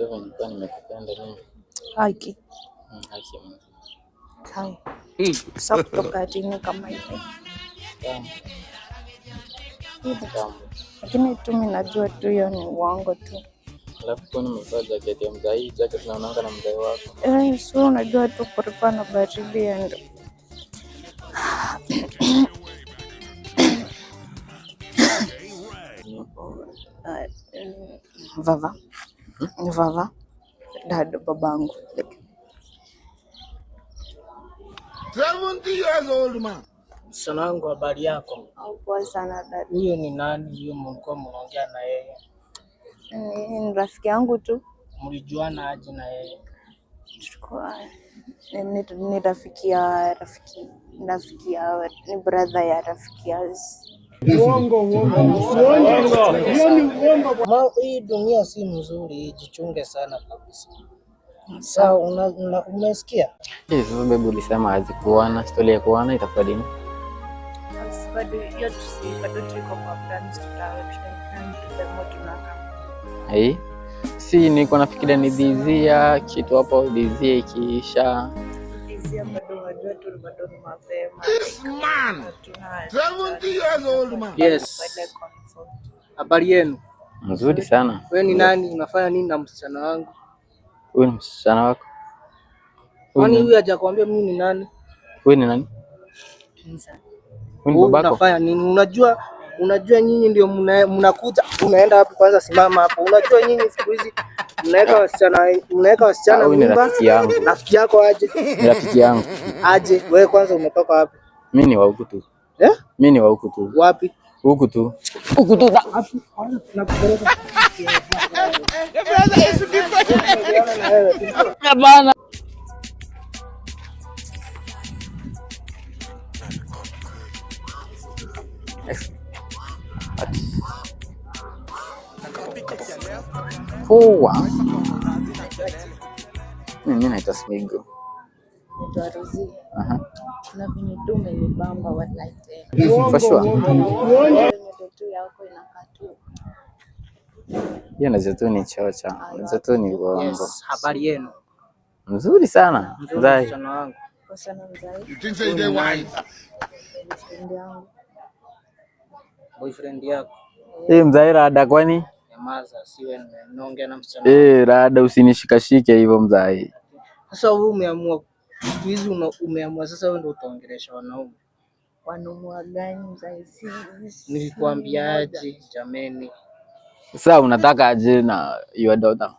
unajua nilikuwa nimekupenda mimi. Haki. Haki mimi. Sawa. Sasa kutoka chini kama hivi. Lakini tu mimi najua tu hiyo ni uongo tu. Alafu kwa nini umevaa jacket ya mzai? Jacket naonanga na mzai wako. So unajua tu kulikuwa na baridi and Vava dad babangu 70 years old man. Sana wangu, habari yako? Poa sana dad. Huyo ni nani? Huyo mlikuwa mnaongea na yeye? Ni rafiki yangu tu. Mlijuana aje na yeye? Ni rafiki ya ni brother ya rafiki yangu. Uongo. Hii dunia si mzuri, jichunge sana kabisa. Sawa, umesikia? Sasa babu ulisema hazikuona, story ya kuona itakuwa lini? Bado tuko kwa plans si niko nafikiria ni dizia kitu hapo, dizia ikiisha. Dizia bado unajua tu bado ni mapema. Man, 70 years old man. Yes. Habari yenu? Mzuri sana. Wewe ni nani? Unafanya nini na msichana wangu? Wewe ni msichana wako? Kwani huyu hajakwambia mimi ni nani? Wewe ni nani? Wewe unafanya nini? Unajua nyinyi ndio mnakuja, unaenda wapi kwanza? Simama hapo. Unajua nyinyi siku hizi mnaweka wasichana mimba. Rafiki yangu. Rafiki yako aje? Ni rafiki yangu. Aje, wewe kwanza umetoka wapi? Mimi ni wa huku tu. Mimi ni wa huku tu. Wapi? Huku tu. Bana. Mimi naitwa Smigo. Naitwa Rozi. Na vile tu umenibamba wallahi tena. For sure. Tu yako inakaa tu. Hiyo naweza tu ni chocha. Naweza tu ni uongo. Yes, habari yenu? Mzuri sana. Mzai. Msichana wangu. Kwa sana mzai. You think say they wise? Boyfriend yako. Mzai rada kwani? Nyamaza, siwe naongea na msichana. Rada usinishikashike hivyo mzai. Sasa wewe umeamua siku hizi umeamua sasa wewe ndio utaongelesha wanaume. Wanaume gani mzai? Nilikwambiaje jameni? Sasa unataka aje na your daughter?